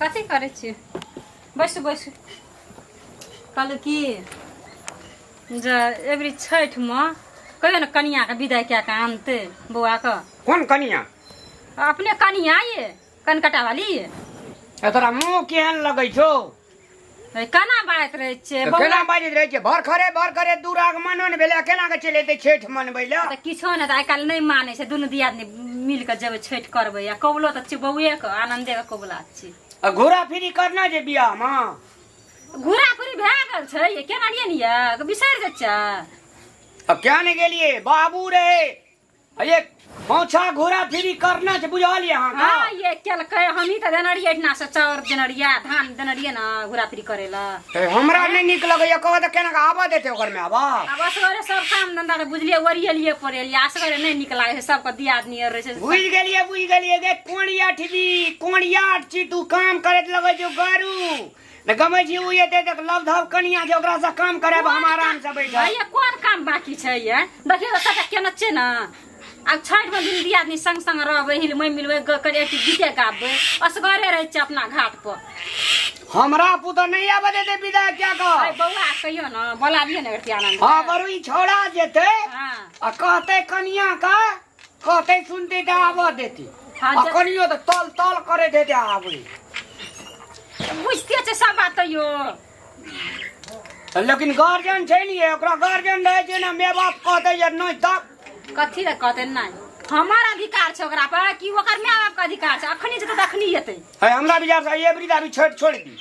कथी करे छी बैसु बैसु कहलु की जे एवरी छठ में कहियो न कनिया के विदाई क्या के आनते बउआ के कौन कनिया अपने कनिया ये कनकटा वाली ये तोरा मुंह केहन लगै छौ केना बात रहे छे केना बाजैत रहे छे भर खरे दूर आगमन भेले केना के चले एते छठ मनबै ले त किछो न त आइ काल नहीं माने छे दुनु दियादनी मिल के जेबै छठ करबै आ कबलो त छी बउए के आनंदे के कबला छी घोड़ा फिरी करना जे बियाह में घुरा फिरी भए गेल छै ये केना लिए न ये बिसैर जाइ छै अब क्या ने गेलिए बाबू रे ये पौछा घोड़ा फिरी करना छै बुझल यहाँ का हां ये केलकै हमही त देनरिए इतना से चाउर देनरिया धान देनरिए न घुरा फिरी करेला हमरा नहीं निक लगैया कह त केना आबा देते ओकर में आबा अब असगरे सब काम धंधा के बुझलिए वरियलिए पड़ेलिए असगरे नहीं निक लागे छै सबके दियादनी रहे छै बुझ गेलिए गे कोणिया छी तू काम करत लगै छौ गारू न गमै छी उये दे देख लव धव कनिया जे ओकरा से काम करब हम आराम से बैठा ये कोन काम बाकी छै ये देखियो त सबटा केना छै न अब छठ में दिन दियादनी संग संग रहबै हिल मै मिलबै करे गीते गाबै असगरे रहे छै अपना घाट पर हमरा पुतो नहीं आबे देते विदा क्या कह आई बउआ कहियो न बोलाबिए न एती आनंद हां बरु ई छोड़ा जेते हां आ कहते कनिया का कहते सुनते त आबा देती हां आ कनियो त तल तल करे देते आबै बुझते छै सब बात यो लेकिन गार्जियन छै नहीं ओकरा गार्जियन रहे छै ना माय बाप कहते जे नहीं तक कथी रे कहते नहीं हमार अधिकार छै ओकरा पर कि ओकर माय बाप के अधिकार छै अखनी जे त अखनी हेतै है हमरा विचार से ये वृद्धा भी छोड़ दी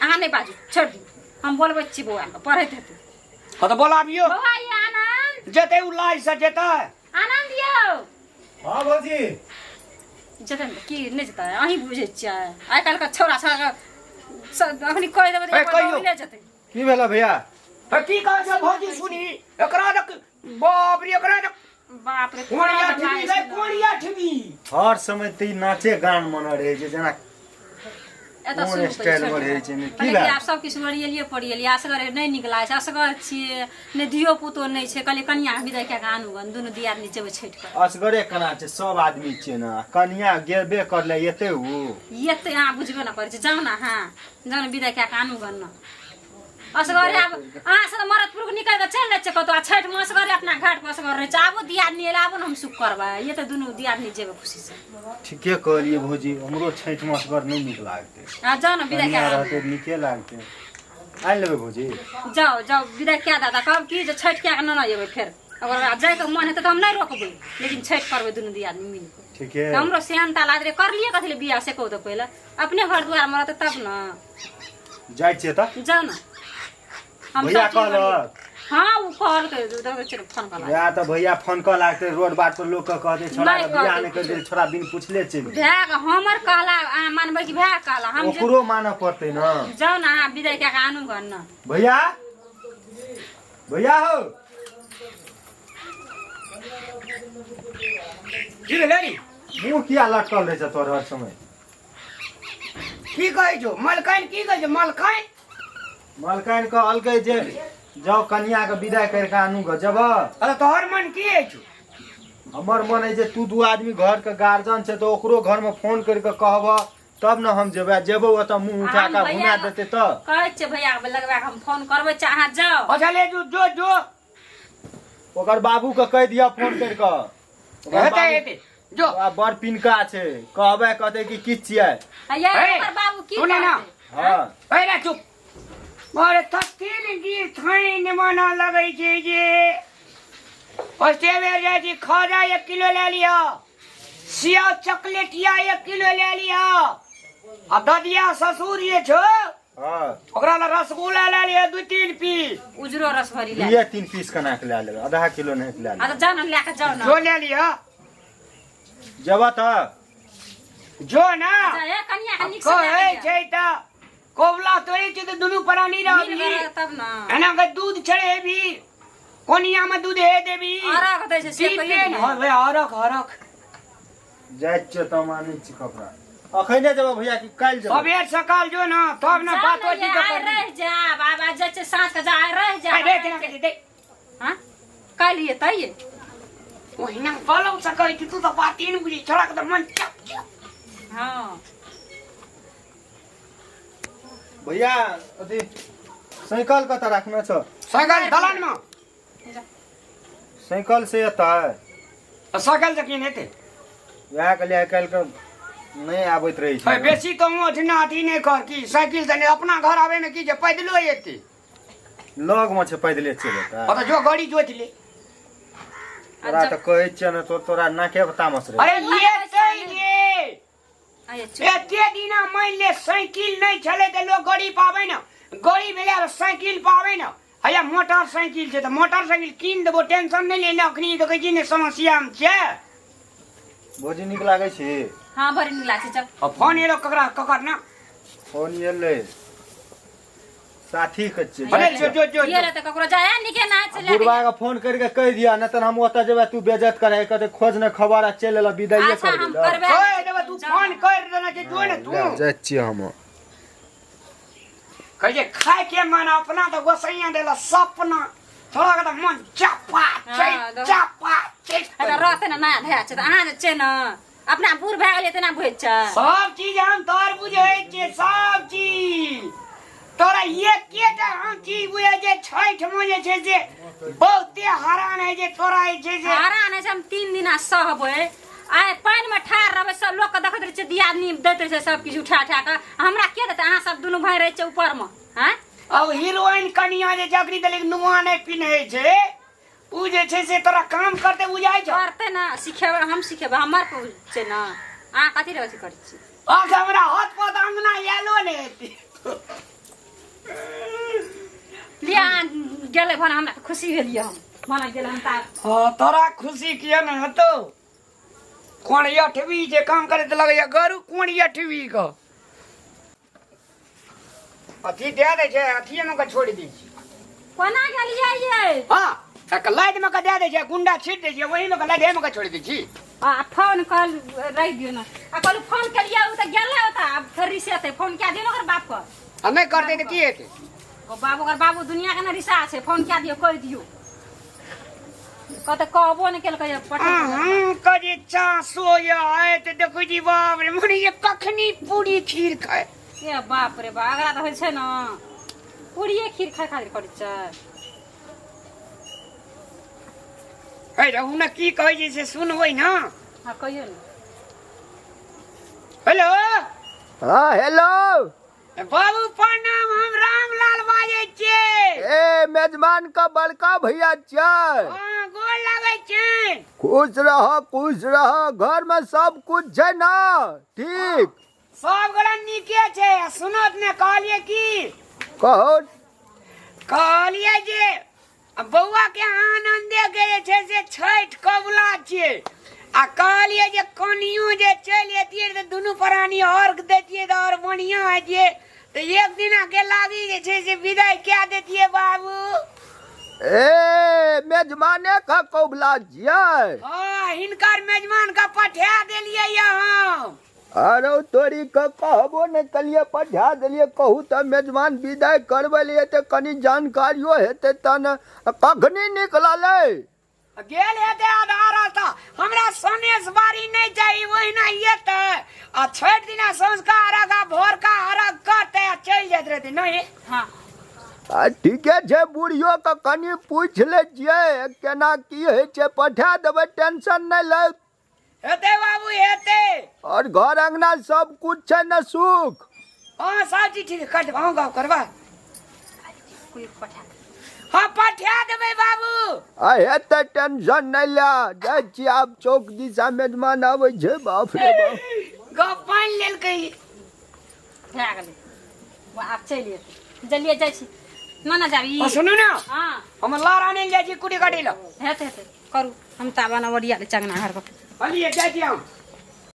अहाँ नहीं बाजू छोड़ दी हम बोलबै छी बउआ के पढ़ैत हेतै हां त बोलाबियो बउआ ये आनंद जेते उ लाज से जेते आनंद यौ हां भौजी जेते की नहीं जेते अहीं बुझै छियै आइ काल के छोरा छोरा अखनी कह देबै त कहियो। ले जेतै की भेला भैया त की कहै छै भौजी सुनी एकरा तक बाप रे एकरा तक बाप रे कोणिया ठिबी हर समय ती नाचे गान मन रहे छै जेना कोन स्टाइल में रहे छै ने की आप सब किछ वरियलिए पड़ियलिए असगर नहीं निकला छै असगर छिए ने दियो पुतो नहीं छै कहली कनिया विदाई के आनू गन दुनु दियादनी जेबै छठ कर असगरे कना छै सब आदमी छै ना कनिया गेबे करले एते उ येते अहाँ बुझबे न करै छै जाउ न हां जाउ न विदाई के आनू गन न असगरे अब अहाँ से मरदपुर के निकल के चल जाय छै कतो छठ में असगरे अपना घाट पर असगर रहे छै आबो दियादनी एला आबो न हम सुख करबै ये त दुनु दियादनी जेबै खुशी से ठीके कहलिए भौजी हमरो छठ में असगर नहीं निक लागते हां जाउ न विदाई के कनिया रहते निके लागते आइ लेबे भौजी जाओ जाओ विदाई के दादा कब की जे छठ के न एबै फेर अगर जाय के मन हेतै त हम नहीं रोकबै लेकिन छठ करबै दुनु दियादनी मिल के ठीके हमरो सेहनता लाद रे कर लिए कथि ले बियाह से कहू त पहिले अपने घर द्वार में रहते तब न जाय छै त जाओ न हम भैया सब चीज कहल करिए। हाँ वो कॉल कर दो चलो फोन कर या त भैया फोन क लागते रोड बाट पर लोग के कहते छोड़ा नहीं के बियाह कहते। नहीं कर दे छोड़ा दिन पूछले चल भैग हमर कहला आ मानबै कि भैग कहला हम जे ओकरो माने पड़ते ना जाओ ना विदाई के आनू गन न भैया भैया हो की भेलै रे मुंह किया लटकल रहे छ तोर हर समय की कहै छौ मलकाइन की कहै छौ मलकाइन कहलकै जे जाओ कन्या के विदाई कर के आनू ग जब अरे तोहर मन की है छौ हमर मन है जे तू दू आदमी घर के गार्जियन छै तो ओकरो घर में फोन करके कहब तब न हम जेबो ओत मुंह उठा के घुमा देते त कहै छै भैया के लगवा के हम फोन करबै चाहे जाओ अच्छा ले जो ओकर बाबू के कह दिया फोन करके हेते जो बड़ पिनका छै कहबे कहते कि किछ छियै ये ओकर बाबू की सुने ना हां पहिला चुप मारे तस्तीर की थाइन मना लगै छै जे ऑस्ट्रेलिया जाय छी खाजा 1 किलो ले लिया सिया चॉकलेटिया 1 किलो ले लिया आ ददिया ससुर ये छो हां ओकरा ला रसगुल्ला ले लिया 2-3 पीस उजरो रस भरी ले ये 3 पीस कना के ले लेबे आधा किलो नहीं ले आ त जाओ न लेके जाओ न जो ले लिया जब त जो ना ए कन्या के निक से कहै ले छै त कोबला तोड़े छै त दुनु प्राणी रहबी तब न एना के दूध चढ़ेबी कोनिया में दूध हे देबी अरख दै छै से कहिए दीपेन होवे हरक जाय छ त मानै छी कपड़ा अखने जब भैया कि काल जब सबेर सकाल जो ना तब ना बातो जी तो कर रह जा बाबा जे छै साँझ के जा रह जा दे केना के दे हां काल ये तई ओहिना बोलो सकै तू तो बात ही नहीं बुझी छोड़ा के तो मन हां चप चप। हाँ, भैया अथी साइकिल कतऽ राखने छ? साइकिल दलान में। साइकिल से एतै? साइकिल से किन हेतै? वएह कहलिए आइ काल्हि के नहीं आबैत रही छै। बेसी तो ओठना अथी नहीं कर कि साइकिल से नहीं, अपना घर आवे में की जे पैदलो एतै। लग में छै पैदले चलि एतै। तो जो गाड़ी जोत ले। तोरा तो कहै छियै ने तोरा नाके तामस रे। अरे ये एते दिना मान ले साइकिल नहीं चले तो लोग गाड़ी पावे ना, गाड़ी भेले साइकिल पावे ना। हैया मोटरसाइकिल छै तो मोटरसाइकिल कीन देबो, टेंशन नहीं लेना। अखनी देखै छी ने समस्या में छै। बोझी नीक लागै छै? हां बड़ी नीक लागै छै। चल अब फोन एलो ककरा ककर ना फोन एलै साथी के छै। अरे जो ये रे त ककरो जाय निके ना चले। बुढ़वा के फोन करके कह दिया न त हम ओतऽ जेबै, तू बेइज्जत करे कहते खोज न खबर आ चल एला विदाई अच्छा कर हम दे। करबे। ओए देबे तू फोन कर देना के जो ने तू जाय छी हम। कहे खाए के मन अपना तो गोसैया देला सपना, थोड़ा का मन चापा छै। अरे रहते ना ना धै छै त अहाँ जे छै न अपना बूढ़ भए गेलै तना बुझै छै। सब चीज हम तोर बुझै छै, सब चीज तोरा ये केटा हम चीज बुझै छै। छठ में जे छै से बहुते हैरान है जे तोरा छै से हैरान है। हम 3 दिना सहबै, आइ पानि में ठाड़ रहबै, सब लोग के देखैत रहै छै दियादनी दैत रहै छै सब किछ उठा उठा के। हमरा के देतै? अहाँ सब दुनू भाई रहै छै ऊपर में। हैं अब हीरोइन कनिया जे जकरी देले नुआ नहीं पिन्है छै, उ जे छै से तोरा काम करते बुझाइ छै। करते ना सिखेबै, हम सिखेबै, हमर पर छै ना। अहाँ कथी रे अथी करै छी? आज हमरा हाथ पर अंगना यालो ने हेतै। लिया गेलै भने हमरा खुशी भेलियै। हम माना गेलै हम ता हां तोरा खुशी किया न हतो? कोन अठवी जे काम करे त लगैया गरु कोन अठवी का अथी दे दे छै, अथी में का छोड़ दी छी। कोना गेलियै ये? हां एक लाइट में का दे दे छै, गुंडा छीट दे छै, वही में का लाइट में का छोड़ दी छी। आ फोन कॉल रख दियो ना। आ कल फोन करिया उ त गेलै होता, अब फिर से आते फोन क्या दियो ओकर बाप को। हम नहीं करते त की हेतै? ओ बाबू ओकर बाबू दुनिया के ना रिसा छै, फोन क्या दियो कह दियो। कहते कहबो नहीं केलकै पटा। हम कजे चा सोया है त देखो जी बाप रे मने ये कखनी पूरी खीर खाए। ए बाप रे बा अगरा त होय छै ना पूरीए खीर खाय खातिर करै छै। है रहू ना की कहै छै से सुनबै ना। हां कहियो ना। हेलो हां हेलो बाबू प्रणाम, हम रामलाल बाजै छियै। ए मेजबान का बड़का भैया छै। हां गोर लागै छै। खुश रह घर में सब कुछ छै ना ठीक? सब गोरा नीके छै। सुनत ने कहलिए की कहो कहलिए जे बौआ के आनंदे के जे छै से छठ कबुला छियै, आ कहलिए जे कनियो जे चलि एतियै त दुनू प्राणी अर्घ दैतियै त और बढ़िया है जे तो एक दिना के लागी जे छै से विदाई क्या देतियै बाबू। ए मेजबाने का कबुला छियै? हाँ हिनकर मेजबान का पठा देलियै हम। अरे तोरी के कहबो ने कलिए पठा देलिए, कहू त मेजबान विदाई करबै लिए त कनी जानकारियो हेतै त न। कखनी निकललै? गेल हेतै आधा रास्ता। हमरा सनेश बारी नहीं चाहिए, वही ना येतै आ छठ दिना संस्कार आगा भोर का अर्घ करते आ चल जात रहते नहीं। हां ठीके छै, बुढ़ियो के कनी पूछ ले छियै केना की होइ छै, पठा देबै, टेंशन नहीं ले। हेतै बाबू हेतै। और घर अंगना सब कुछ छै न सुख? हाँ सब चीज ठीक कर देबा गाँव करबा। कोई पठा हाँ पठा देबै बाबू। हेतै, टेंशन नहीं ले। जाइ छी आब चौक दिशा मेजमान आबै छै। बाप रे बाप गाँव पानि लेलकै भए गेलै वो आप चलिए जल्दी जाइ छी ना ना जाबी। सुनू ना हां हम लारा नहीं जाइ छी कुटी काटी ला। हेतै हेतै करू हम ता बना बढ़िया ले चंगना घर पर। अलिए जाइ छी हम।